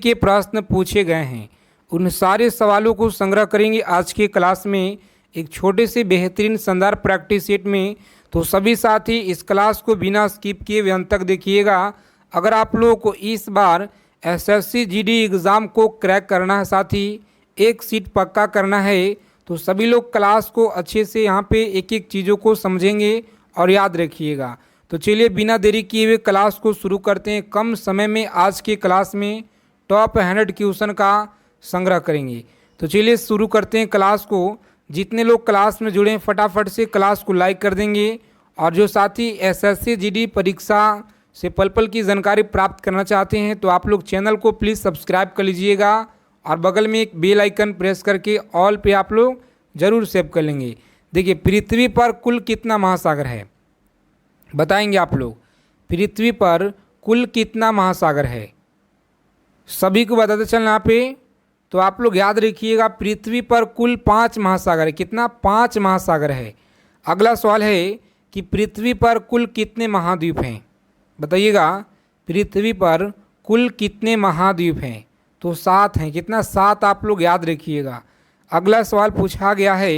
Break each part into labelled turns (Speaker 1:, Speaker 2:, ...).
Speaker 1: के प्रश्न पूछे गए हैं उन सारे सवालों को संग्रह करेंगे आज के क्लास में एक छोटे से बेहतरीन शानदार प्रैक्टिस सेट में। तो सभी साथी इस क्लास को बिना स्किप किए हुए अंत तक देखिएगा। अगर आप लोगों को इस बार एसएससी जीडी एग्ज़ाम को क्रैक करना है साथी, एक सीट पक्का करना है, तो सभी लोग क्लास को अच्छे से यहाँ पे एक एक चीज़ों को समझेंगे और याद रखिएगा। तो चलिए बिना देरी किए हुए क्लास को शुरू करते हैं। कम समय में आज के क्लास में टॉप 100 क्वेश्चन का संग्रह करेंगे। तो चलिए शुरू करते हैं क्लास को। जितने लोग क्लास में जुड़े हैं फटाफट से क्लास को लाइक कर देंगे। और जो साथी एसएससी जीडी परीक्षा से पल पल की जानकारी प्राप्त करना चाहते हैं तो आप लोग चैनल को प्लीज़ सब्सक्राइब कर लीजिएगा और बगल में एक बेल आइकन प्रेस करके ऑल पे आप लोग ज़रूर सेव कर लेंगे। देखिए, पृथ्वी पर कुल कितना महासागर है बताएंगे आप लोग। पृथ्वी पर कुल कितना महासागर है सभी को बताते चलना यहाँ पे। तो आप लोग याद रखिएगा, पृथ्वी पर कुल 5 महासागर है। कितना? 5 महासागर है। अगला सवाल है कि पृथ्वी पर कुल कितने महाद्वीप हैं बताइएगा। पृथ्वी पर कुल कितने महाद्वीप हैं? तो 7 हैं। कितना? 7 आप लोग याद रखिएगा। अगला सवाल पूछा गया है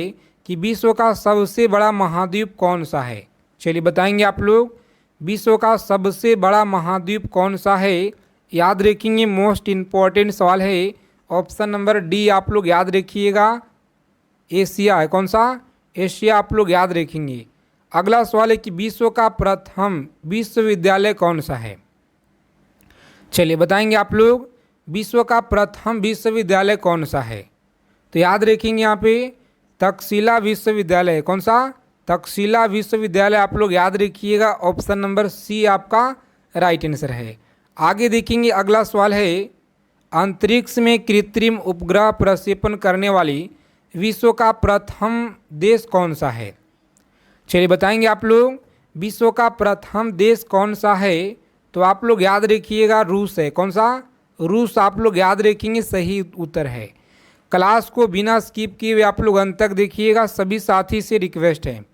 Speaker 1: कि विश्व का सबसे बड़ा महाद्वीप कौन सा है? चलिए बताएंगे आप लोग, विश्व का सबसे बड़ा महाद्वीप कौन सा है? याद रखेंगे, मोस्ट इम्पॉर्टेंट सवाल है। ऑप्शन नंबर डी आप लोग याद रखिएगा, एशिया है। कौन सा? एशिया आप लोग याद रखेंगे। अगला सवाल है कि विश्व का प्रथम विश्वविद्यालय कौन सा है? चलिए बताएंगे आप लोग, विश्व का प्रथम विश्वविद्यालय कौन सा है? तो याद रखेंगे यहाँ पे तक्षशिला विश्वविद्यालय। कौन सा? तक्षशिला विश्वविद्यालय आप लोग याद रखिएगा। ऑप्शन नंबर सी आपका राइट आंसर है। आगे देखेंगे, अगला सवाल है अंतरिक्ष में कृत्रिम उपग्रह प्रक्षेपण करने वाली विश्व का प्रथम देश कौन सा है? चलिए बताएंगे आप लोग, विश्व का प्रथम देश कौन सा है? तो आप लोग याद रखिएगा, रूस है। कौन सा? रूस आप लोग याद रखेंगे, सही उत्तर है। क्लास को बिना स्किप किए हुए आप लोग अंत तक देखिएगा। सभी साथी से रिक्वेस्ट है,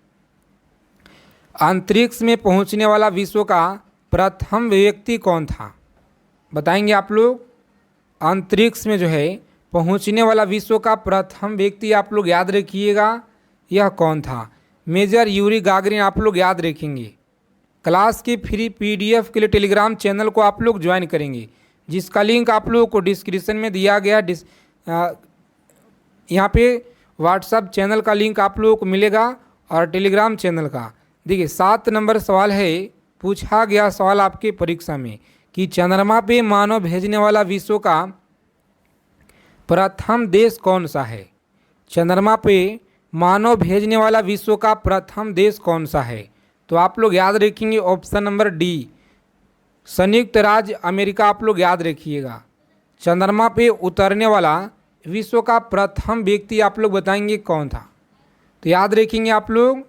Speaker 1: अंतरिक्ष में पहुंचने वाला विश्व का प्रथम व्यक्ति कौन था बताएंगे आप लोग। अंतरिक्ष में जो है पहुंचने वाला विश्व का प्रथम व्यक्ति आप लोग याद रखिएगा, यह कौन था? मेजर यूरी गागरिन आप लोग याद रखेंगे। क्लास की फ्री पीडीएफ के लिए टेलीग्राम चैनल को आप लोग ज्वाइन करेंगे, जिसका लिंक आप लोगों को डिस्क्रिप्शन में दिया गया। यहाँ पे व्हाट्सएप चैनल का लिंक आप लोगों को मिलेगा और टेलीग्राम चैनल का। देखिए, 7 नंबर सवाल है, पूछा गया सवाल आपके परीक्षा में कि चंद्रमा पे मानव भेजने वाला विश्व का प्रथम देश कौन सा है? चंद्रमा पे मानव भेजने वाला विश्व का प्रथम देश कौन सा है? तो आप लोग याद रखेंगे ऑप्शन नंबर डी, संयुक्त राज्य अमेरिका आप लोग याद रखिएगा। चंद्रमा पे उतरने वाला विश्व का प्रथम व्यक्ति आप लोग बताएंगे कौन था? तो याद रखेंगे आप लोग,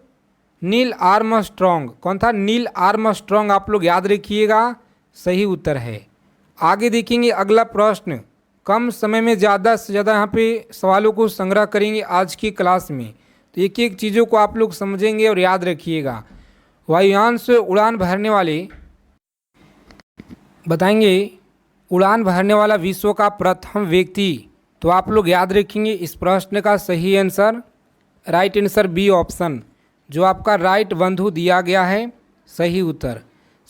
Speaker 1: नील आर्मस्ट्रॉन्ग। कौन था? नील आर्मस्ट्रॉन्ग आप लोग याद रखिएगा, सही उत्तर है। आगे देखेंगे अगला प्रश्न। कम समय में ज़्यादा से ज़्यादा यहाँ पे सवालों को संग्रह करेंगे आज की क्लास में, तो एक एक चीज़ों को आप लोग समझेंगे और याद रखिएगा। वायुयान से उड़ान भरने वाले बताएंगे, उड़ान भरने वाला विश्व का प्रथम व्यक्ति। तो आप लोग याद रखेंगे इस प्रश्न का सही answer, right answer B option, जो आपका राइट बंधु दिया गया है, सही उत्तर।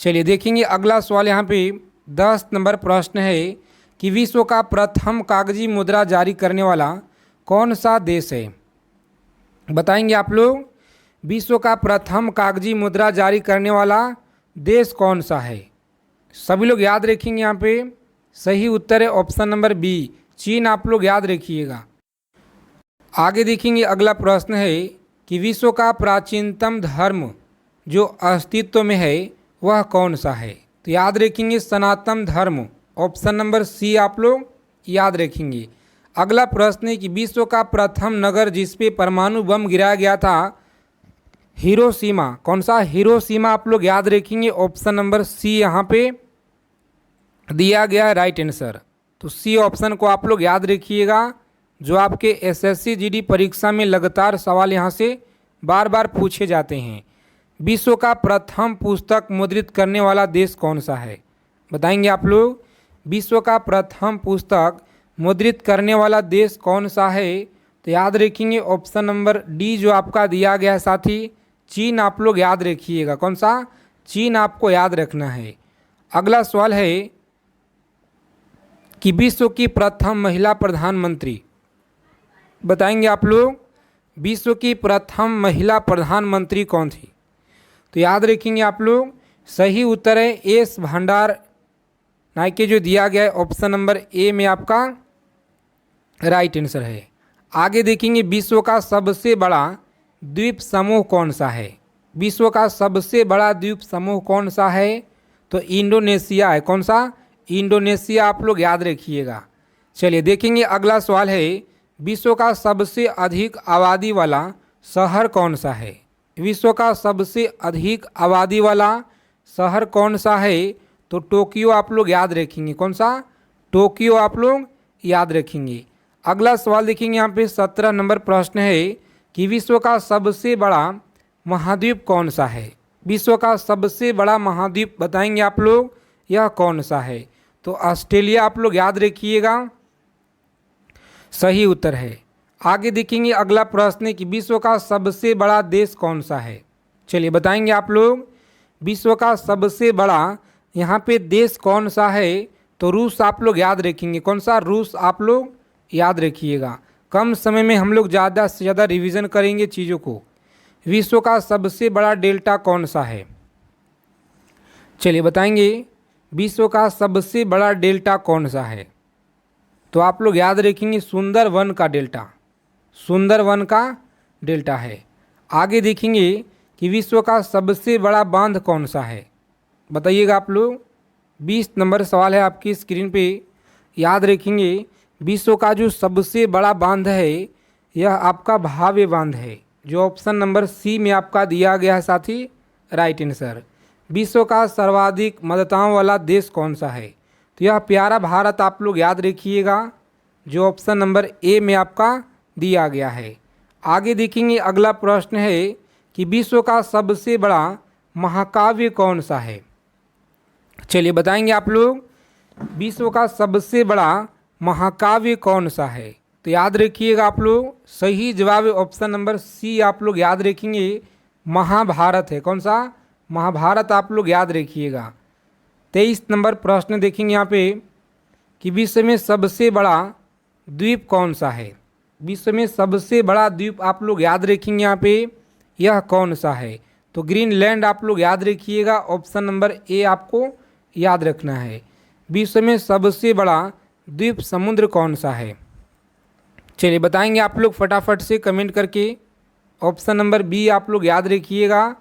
Speaker 1: चलिए देखेंगे अगला सवाल। यहाँ पे 10 नंबर प्रश्न है कि विश्व का प्रथम कागजी मुद्रा जारी करने वाला कौन सा देश है बताएंगे आप लोग। विश्व का प्रथम कागजी मुद्रा जारी करने वाला देश कौन सा है? सभी लोग याद रखेंगे, यहाँ पे सही उत्तर है ऑप्शन नंबर बी, चीन आप लोग याद रखिएगा। आगे देखेंगे अगला प्रश्न है कि विश्व का प्राचीनतम धर्म जो अस्तित्व में है वह कौन सा है? तो याद रखेंगे सनातन धर्म, ऑप्शन नंबर सी आप लोग याद रखेंगे। अगला प्रश्न है कि विश्व का प्रथम नगर जिस पे परमाणु बम गिराया गया था हिरोशिमा। कौन सा? हिरोशिमा आप लोग याद रखेंगे, ऑप्शन नंबर सी यहाँ पे दिया गया है, राइट आंसर। तो सी ऑप्शन को आप लोग याद रखिएगा, जो आपके एसएससी जीडी परीक्षा में लगातार सवाल यहाँ से बार बार पूछे जाते हैं। विश्व का प्रथम पुस्तक मुद्रित करने वाला देश कौन सा है बताएंगे आप लोग। विश्व का प्रथम पुस्तक मुद्रित करने वाला देश कौन सा है? तो याद रखेंगे ऑप्शन नंबर डी जो आपका दिया गया है साथी, चीन आप लोग याद रखिएगा। कौन सा? चीन आपको याद रखना है। अगला सवाल है कि विश्व की प्रथम महिला प्रधानमंत्री बताएंगे आप लोग, विश्व की प्रथम महिला प्रधानमंत्री कौन थी? तो याद रखेंगे आप लोग, सही उत्तर है एस भंडार नायके जो दिया गया है ऑप्शन नंबर ए में आपका राइट आंसर है। आगे देखेंगे विश्व का सबसे बड़ा द्वीप समूह कौन सा है? विश्व का सबसे बड़ा द्वीप समूह कौन सा है? तो इंडोनेशिया है। कौन सा? इंडोनेशिया आप लोग याद रखिएगा। चलिए देखेंगे अगला सवाल है, विश्व का सबसे अधिक आबादी वाला शहर कौन सा है? विश्व का सबसे अधिक आबादी वाला शहर कौन सा है? तो टोक्यो आप लोग याद रखेंगे। कौन सा? टोक्यो आप लोग याद रखेंगे। अगला सवाल देखेंगे यहाँ पे 17 नंबर प्रश्न है कि विश्व का सबसे बड़ा महाद्वीप कौन सा है? विश्व का सबसे बड़ा महाद्वीप बताएंगे आप लोग, यह कौन सा है? तो ऑस्ट्रेलिया आप लोग याद रखिएगा, सही उत्तर है। आगे देखेंगे अगला प्रश्न है कि विश्व का सबसे बड़ा देश कौन सा है? चलिए बताएंगे आप लोग, विश्व का सबसे बड़ा यहाँ पे देश कौन सा है? तो रूस आप लोग याद रखेंगे। कौन सा? रूस आप लोग याद रखिएगा। कम समय में हम लोग ज़्यादा से ज़्यादा रिवीजन करेंगे चीज़ों को। विश्व का सबसे बड़ा डेल्टा कौन सा है? चलिए बताएंगे, विश्व का सबसे बड़ा डेल्टा कौन सा है? तो आप लोग याद रखेंगे सुंदरवन का डेल्टा, सुंदरवन का डेल्टा है। आगे देखेंगे कि विश्व का सबसे बड़ा बांध कौन सा है? बताइएगा आप लोग। 20 नंबर सवाल है आपकी स्क्रीन पे। याद रखेंगे विश्व का जो सबसे बड़ा बांध है यह आपका भावे बांध है, जो ऑप्शन नंबर सी में आपका दिया गया है साथी, राइट आंसर। विश्व का सर्वाधिक मतदाताओं वाला देश कौन सा है? तो यह प्यारा भारत आप लोग याद रखिएगा, जो ऑप्शन नंबर ए में आपका दिया गया है। आगे देखेंगे अगला प्रश्न है कि विश्व का सबसे बड़ा महाकाव्य कौन सा है? चलिए बताएंगे आप लोग, विश्व का सबसे बड़ा महाकाव्य कौन सा है? तो याद रखिएगा आप लोग, सही जवाब ऑप्शन नंबर सी आप लोग याद रखेंगे, महाभारत है। कौन सा? महाभारत आप लोग याद रखिएगा। 23 नंबर प्रश्न देखेंगे यहाँ पे कि विश्व में सबसे बड़ा द्वीप कौन सा है? विश्व में सबसे बड़ा द्वीप आप लोग याद रखेंगे यहाँ पे, यह कौन सा है? तो ग्रीनलैंड आप लोग याद रखिएगा, ऑप्शन नंबर ए आपको याद रखना है। विश्व में सबसे बड़ा द्वीप समुद्र कौन सा है? चलिए बताएंगे आप लोग फटाफट से कमेंट करके। ऑप्शन नंबर बी आप लोग याद रखिएगा,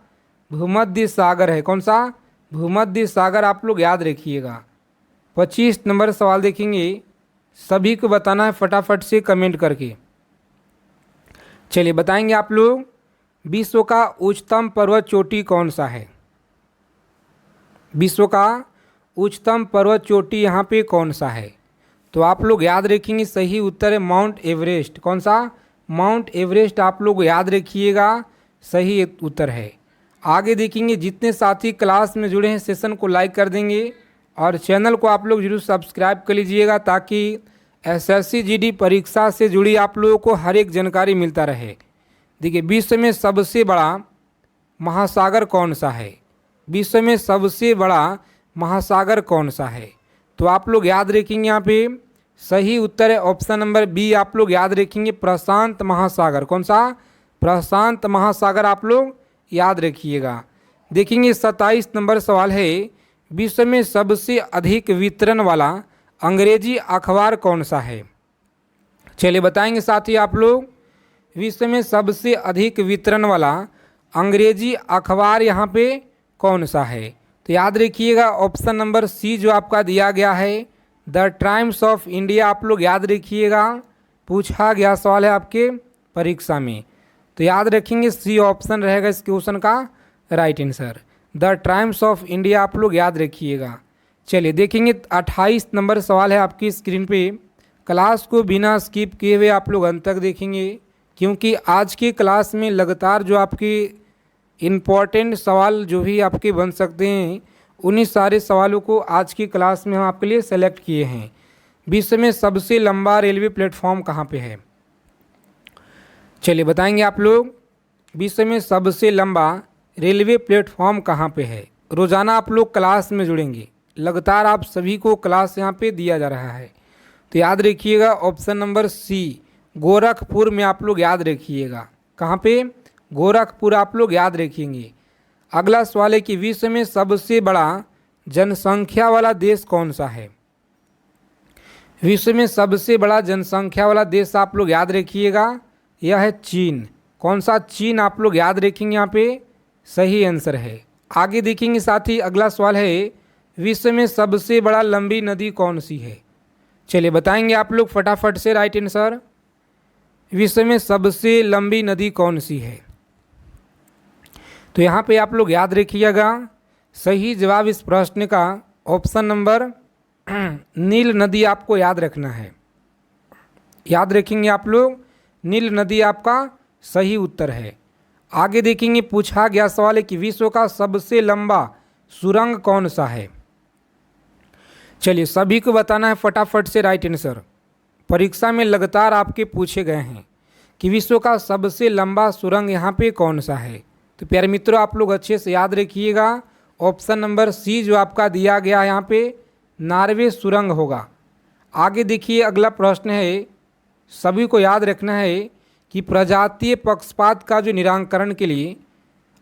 Speaker 1: भूमध्य सागर है। कौन सा? भूमध्य सागर आप लोग याद रखिएगा। 25 नंबर सवाल देखेंगे, सभी को बताना है फटाफट से कमेंट करके। चलिए बताएंगे आप लोग, विश्व का उच्चतम पर्वत चोटी कौन सा है? विश्व का उच्चतम पर्वत चोटी यहाँ पे कौन सा है? तो आप लोग याद रखेंगे, सही उत्तर है माउंट एवरेस्ट। कौन सा? माउंट एवरेस्ट आप लोग याद रखिएगा, सही उत्तर है। आगे देखेंगे, जितने साथी क्लास में जुड़े हैं सेशन को लाइक कर देंगे और चैनल को आप लोग जरूर सब्सक्राइब कर लीजिएगा, ताकि एसएससी जीडी परीक्षा से जुड़ी आप लोगों को हर एक जानकारी मिलता रहे। देखिए, विश्व में सबसे बड़ा महासागर कौन सा है? विश्व में सबसे बड़ा महासागर कौन सा है? तो आप लोग याद रखेंगे यहाँ पे, सही उत्तर है ऑप्शन नंबर बी आप लोग याद रखेंगे, प्रशांत महासागर। कौन सा? प्रशांत महासागर आप लोग याद रखिएगा। देखेंगे 27 नंबर सवाल है, विश्व में सबसे अधिक वितरण वाला अंग्रेजी अखबार कौन सा है? चलिए बताएंगे साथी आप लोग, विश्व में सबसे अधिक वितरण वाला अंग्रेजी अखबार यहाँ पे कौन सा है? तो याद रखिएगा ऑप्शन नंबर सी जो आपका दिया गया है, द टाइम्स ऑफ इंडिया आप लोग याद रखिएगा, पूछा गया सवाल है आपके परीक्षा में। तो याद रखेंगे सी ऑप्शन रहेगा इस क्वेश्चन का right answer, the times of India आप लोग याद रखिएगा। चलिए देखेंगे 28 नंबर सवाल है आपकी स्क्रीन पे। क्लास को बिना स्किप किए हुए आप लोग अंत तक देखेंगे, क्योंकि आज की क्लास में लगातार जो आपकी इम्पॉर्टेंट सवाल जो भी आपके बन सकते हैं उन्हीं सारे सवालों को आज की क्लास में हम आपके लिए सेलेक्ट किए हैं। विश्व में सबसे लंबा रेलवे प्लेटफॉर्म कहाँ पे है? चलिए बताएंगे आप लोग, विश्व में सबसे लंबा रेलवे प्लेटफॉर्म कहाँ पे है। रोज़ाना आप लोग क्लास में जुड़ेंगे, लगातार आप सभी को क्लास यहाँ पे दिया जा रहा है, तो याद रखिएगा ऑप्शन नंबर सी, गोरखपुर में आप लोग याद रखिएगा। कहाँ पे? गोरखपुर आप लोग याद रखेंगे। अगला सवाल है कि विश्व में सबसे बड़ा जनसंख्या वाला देश कौन सा है? विश्व में सबसे बड़ा जनसंख्या वाला देश आप लोग याद रखिएगा, यह है चीन। कौन सा? चीन आप लोग याद रखेंगे, यहाँ पे सही आंसर है। आगे देखेंगे साथ ही अगला सवाल है, विश्व में सबसे बड़ा लंबी नदी कौन सी है? चलिए बताएंगे आप लोग फटाफट से राइट आंसर। विश्व में सबसे लंबी नदी कौन सी है? तो यहाँ पे आप लोग याद रखिएगा, सही जवाब इस प्रश्न का ऑप्शन नंबर नील नदी आपको याद रखना है। याद रखेंगे आप लोग, नील नदी आपका सही उत्तर है। आगे देखेंगे, पूछा गया सवाल है कि विश्व का सबसे लंबा सुरंग कौन सा है? चलिए सभी को बताना है फटाफट से राइट आंसर। परीक्षा में लगातार आपके पूछे गए हैं कि विश्व का सबसे लंबा सुरंग यहाँ पे कौन सा है। तो प्यारे मित्रों, आप लोग अच्छे से याद रखिएगा, ऑप्शन नंबर सी जो आपका दिया गया है यहाँ पे नॉर्वे सुरंग होगा। आगे देखिए अगला प्रश्न है, सभी को याद रखना है कि प्रजातीय पक्षपात का जो निराकरण के लिए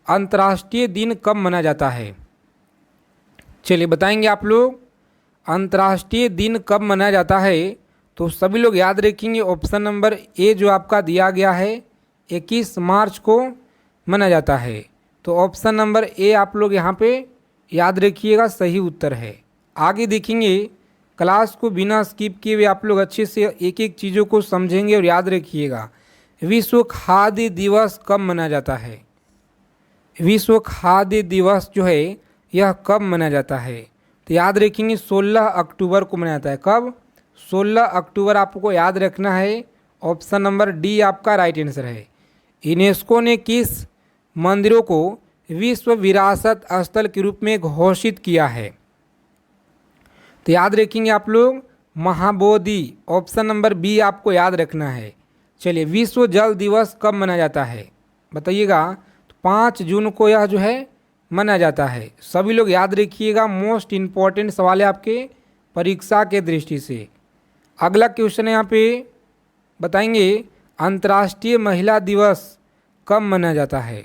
Speaker 1: अंतर्राष्ट्रीय दिन कब मनाया जाता है? चलिए बताएंगे आप लोग, अंतर्राष्ट्रीय दिन कब मनाया जाता है। तो सभी लोग याद रखेंगे ऑप्शन नंबर ए जो आपका दिया गया है 21 मार्च को मनाया जाता है। तो ऑप्शन नंबर ए आप लोग यहाँ पे याद रखिएगा, सही उत्तर है। आगे देखेंगे, क्लास को बिना स्किप किए हुए आप लोग अच्छे से एक एक चीज़ों को समझेंगे और याद रखिएगा, विश्व खाद्य दिवस कब मनाया जाता है? विश्व खाद्य दिवस जो है यह कब मनाया जाता है? तो याद रखेंगे 16 अक्टूबर को मनाया जाता है। कब? 16 अक्टूबर आपको याद रखना है। ऑप्शन नंबर डी आपका राइट आंसर है। यूनेस्को ने किस मंदिरों को विश्व विरासत स्थल के रूप में घोषित किया है? तो याद रखेंगे आप लोग, महाबोधि। ऑप्शन नंबर बी आपको याद रखना है। चलिए, विश्व जल दिवस कब मनाया जाता है बताइएगा? तो 5 जून को यह जो है मनाया जाता है। सभी लोग याद रखिएगा, मोस्ट इम्पॉर्टेंट सवाल है आपके परीक्षा के दृष्टि से। अगला क्वेश्चन है यहाँ पे बताएंगे, अंतर्राष्ट्रीय महिला दिवस कब मनाया जाता है?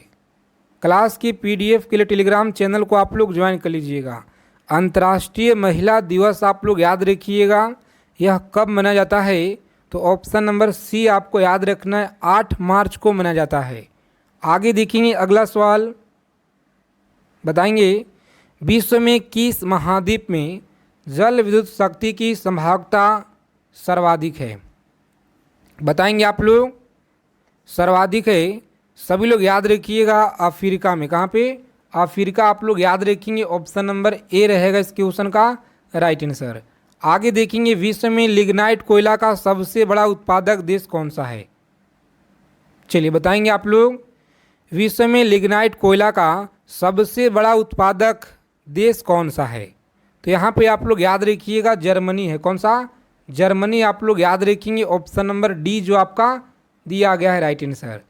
Speaker 1: क्लास की पीडीएफ के लिए टेलीग्राम चैनल को आप लोग ज्वाइन कर लीजिएगा। अंतर्राष्ट्रीय महिला दिवस आप लोग याद रखिएगा, यह कब मनाया जाता है? तो ऑप्शन नंबर सी आपको याद रखना है, 8 मार्च को मनाया जाता है। आगे देखेंगे अगला सवाल, बताएंगे विश्व में किस महाद्वीप में जल विद्युत शक्ति की संभाव्यता सर्वाधिक है? बताएंगे आप लोग, सर्वाधिक है। सभी लोग याद रखिएगा, अफ्रीका में। कहाँ पे? अफ्रीका आप लोग याद रखेंगे, ऑप्शन नंबर ए रहेगा इस क्वेश्चन का राइट आंसर। आगे देखेंगे, विश्व में लिग्नाइट कोयला का सबसे बड़ा उत्पादक देश कौन सा है? चलिए बताएंगे आप लोग, विश्व में लिग्नाइट कोयला का सबसे बड़ा उत्पादक देश कौन सा है? तो यहाँ पे आप लोग याद रखिएगा, जर्मनी है। कौन सा? जर्मनी आप लोग याद रखेंगे, ऑप्शन नंबर डी जो आपका दिया गया है राइट आंसर।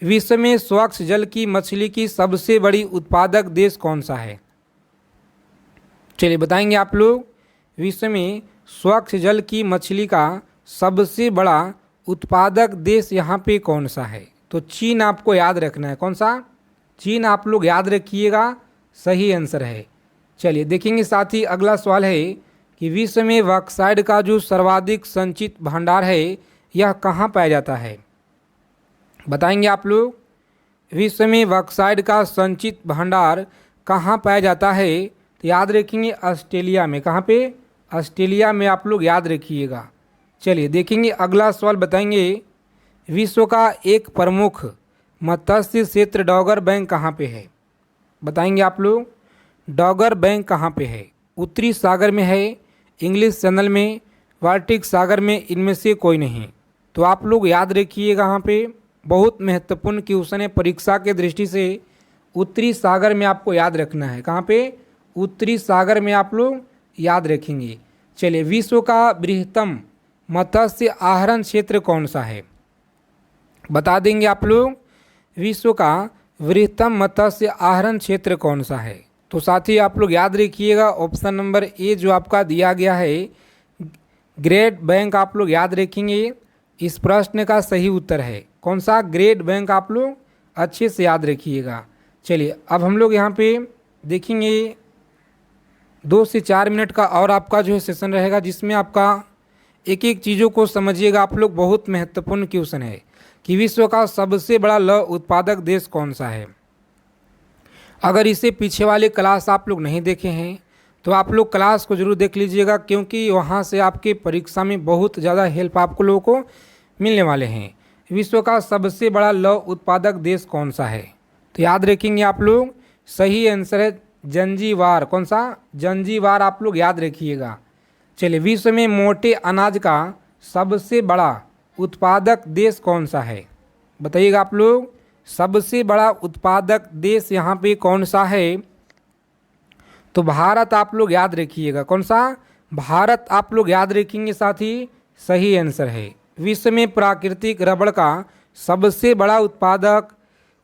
Speaker 1: विश्व में स्वच्छ जल की मछली की सबसे बड़ी उत्पादक देश कौन सा है? चलिए बताएंगे आप लोग, विश्व में स्वच्छ जल की मछली का सबसे बड़ा उत्पादक देश यहाँ पे कौन सा है? तो चीन आपको याद रखना है। कौन सा? चीन आप लोग याद रखिएगा, सही आंसर है। चलिए देखेंगे साथ ही अगला सवाल है कि विश्व में बॉक्साइट का जो सर्वाधिक संचित भंडार है यह कहाँ पाया जाता है? बताएंगे आप लोग, विश्व में बॉक्साइट का संचित भंडार कहाँ पाया जाता है? तो याद रखेंगे ऑस्ट्रेलिया में। कहाँ पे? ऑस्ट्रेलिया में आप लोग याद रखिएगा। चलिए देखेंगे अगला सवाल, बताएंगे विश्व का एक प्रमुख मत्स्य क्षेत्र डॉगर बैंक कहाँ पे है? बताएंगे आप लोग, डॉगर बैंक कहाँ पे है? उत्तरी सागर में है, इंग्लिश चैनल में, बाल्टिक सागर में, इनमें से कोई नहीं। तो आप लोग याद रखिएगा, यहाँ पे बहुत महत्वपूर्ण क्वेश्चन है परीक्षा के दृष्टि से। उत्तरी सागर में आपको याद रखना है। कहाँ पे? उत्तरी सागर में आप लोग याद रखेंगे। चलिए, विश्व का बृहत्तम मत्स्य आहरण क्षेत्र कौन सा है? बता देंगे आप लोग, विश्व का बृहत्तम मत्स्य आहरण क्षेत्र कौन सा है? तो साथी आप लोग याद रखिएगा, ऑप्शन नंबर ए जो आपका दिया गया है ग्रेट बैंक, आप लोग याद रखेंगे। इस प्रश्न का सही उत्तर है कौन सा? ग्रेट बैंक, आप लोग अच्छे से याद रखिएगा। चलिए, अब हम लोग यहाँ पे देखेंगे 2 से 4 मिनट का और आपका जो है सेशन रहेगा, जिसमें आपका एक एक चीज़ों को समझिएगा आप लोग। बहुत महत्वपूर्ण क्वेश्चन है कि विश्व का सबसे बड़ा लौह उत्पादक देश कौन सा है। अगर इसे पीछे वाले क्लास आप लोग नहीं देखे हैं तो आप लोग क्लास को जरूर देख लीजिएगा, क्योंकि वहाँ से आपके परीक्षा में बहुत ज़्यादा हेल्प आपको लोगों को मिलने वाले हैं। विश्व का सबसे बड़ा लौह उत्पादक देश कौन सा है? तो याद रखेंगे आप लोग, सही आंसर है जंजीबार। कौन सा? जंजीबार, आप लोग याद रखिएगा। चलिए, विश्व में मोटे अनाज का सबसे बड़ा उत्पादक देश कौन सा है? बताइएगा आप लोग, सबसे बड़ा उत्पादक देश यहाँ पे कौन सा है? तो भारत आप लोग याद रखिएगा। कौन सा? भारत आप लोग याद रखेंगे साथी, सही आंसर है। विश्व में प्राकृतिक रबड़ का सबसे बड़ा उत्पादक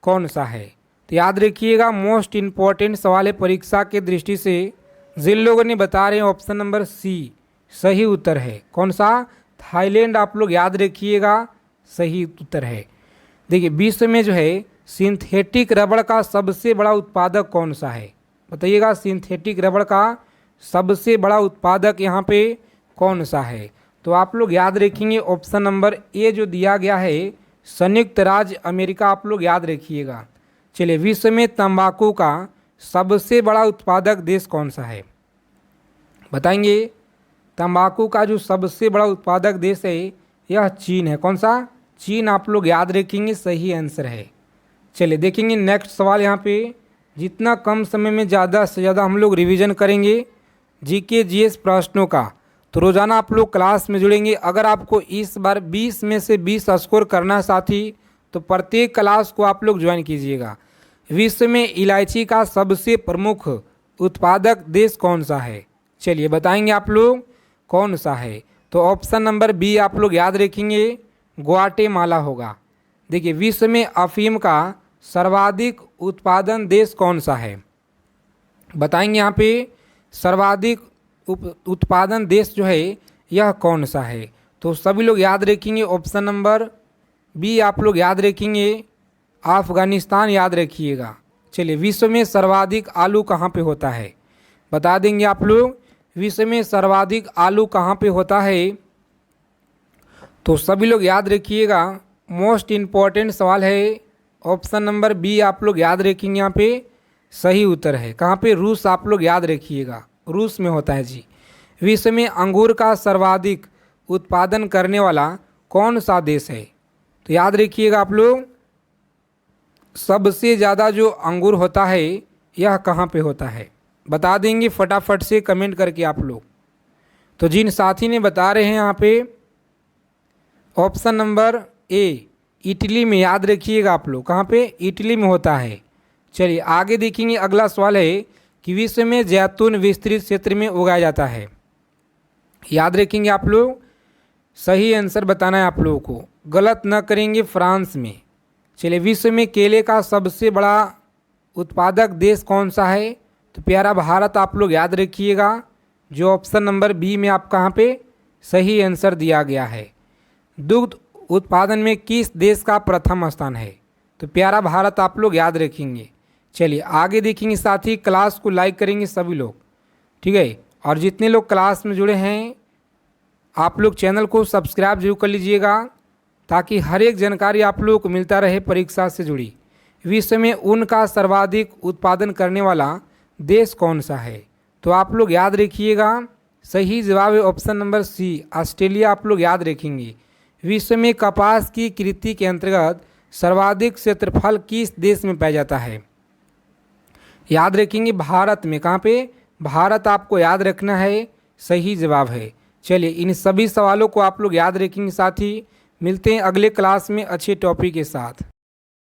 Speaker 1: कौन सा है? तो याद रखिएगा, मोस्ट इम्पॉर्टेंट सवाल है परीक्षा के दृष्टि से। जिन लोगों ने बता रहे हैं ऑप्शन नंबर सी सही उत्तर है। कौन सा? थाईलैंड, आप लोग याद रखिएगा, सही उत्तर है। देखिए, विश्व में जो है सिंथेटिक रबड़ का सबसे बड़ा उत्पादक कौन सा है? बताइएगा, सिंथेटिक रबड़ का सबसे बड़ा उत्पादक यहाँ पे कौन सा है? तो आप लोग याद रखेंगे ऑप्शन नंबर ए जो दिया गया है संयुक्त राज्य अमेरिका, आप लोग याद रखिएगा। चलिए, विश्व में तंबाकू का सबसे बड़ा उत्पादक देश कौन सा है? बताएंगे, तंबाकू का जो सबसे बड़ा उत्पादक देश है यह चीन है। कौन सा? चीन, आप लोग याद रखेंगे, सही आंसर है। चलिए देखेंगे नेक्स्ट सवाल। यहाँ पे जितना कम समय में ज़्यादा से ज़्यादा हम लोग रिवीजन करेंगे जीके जीएस प्रश्नों का, तो रोज़ाना आप लोग क्लास में जुड़ेंगे। अगर आपको इस बार 20 में से 20 स्कोर करना है साथी, तो प्रत्येक क्लास को आप लोग ज्वाइन कीजिएगा। विश्व में इलायची का सबसे प्रमुख उत्पादक देश कौन सा है? चलिए बताएंगे आप लोग कौन सा है। तो ऑप्शन नंबर बी आप लोग याद रखेंगे, ग्वाटेमाला होगा। देखिए, विश्व में अफीम का सर्वाधिक उत्पादन देश कौन सा है? बताएंगे यहाँ पे सर्वाधिक उत्पादन देश जो है यह कौन सा है? तो सभी लोग याद रखेंगे ऑप्शन नंबर बी आप लोग याद रखेंगे, अफगानिस्तान याद रखिएगा। चलिए, विश्व में सर्वाधिक आलू कहाँ पे होता है? बता देंगे आप लोग, विश्व में सर्वाधिक आलू कहाँ पे होता है? तो सभी लोग याद रखिएगा, मोस्ट इम्पॉर्टेंट सवाल है। ऑप्शन नंबर बी आप लोग याद रखेंगे, यहाँ पे सही उत्तर है। कहाँ पे? रूस, आप लोग याद रखिएगा, रूस में होता है जी। विश्व में अंगूर का सर्वाधिक उत्पादन करने वाला कौन सा देश है? तो याद रखिएगा आप लोग, सबसे ज़्यादा जो अंगूर होता है यह कहाँ पे होता है? बता देंगे फटाफट से कमेंट करके आप लोग। तो जिन साथी ने बता रहे हैं यहाँ पे ऑप्शन नंबर ए इटली में, याद रखिएगा आप लोग, कहाँ पे? इटली में होता है। चलिए आगे देखेंगे। अगला सवाल है कि विश्व में जैतून विस्तृत क्षेत्र में उगाया जाता है। याद रखेंगे आप लोग, सही आंसर बताना है आप लोगों को, गलत न करेंगे। फ्रांस में। चलिए, विश्व में केले का सबसे बड़ा उत्पादक देश कौन सा है? तो प्यारा भारत, आप लोग याद रखिएगा, जो ऑप्शन नंबर बी में आप कहाँ पे सही आंसर दिया गया है। दुग्ध उत्पादन में किस देश का प्रथम स्थान है? तो प्यारा भारत, आप लोग याद रखेंगे। चलिए आगे देखेंगे साथी, क्लास को लाइक करेंगे सभी लोग, ठीक है। और जितने लोग क्लास में जुड़े हैं आप लोग चैनल को सब्सक्राइब जरूर कर लीजिएगा, ताकि हर एक जानकारी आप लोगों को मिलता रहे परीक्षा से जुड़ी। विश्व में ऊन का सर्वाधिक उत्पादन करने वाला देश कौन सा है? तो आप लोग याद रखिएगा, सही जवाब है ऑप्शन नंबर सी, ऑस्ट्रेलिया, आप लोग याद रखेंगे। विश्व में कपास की खेती के अंतर्गत सर्वाधिक क्षेत्रफल किस देश में पाया जाता है? याद रखेंगे भारत में। कहाँ पे? भारत, आपको याद रखना है, सही जवाब है। चलिए, इन सभी सवालों को आप लोग याद रखेंगे साथी। मिलते हैं अगले क्लास में अच्छे टॉपिक के साथ।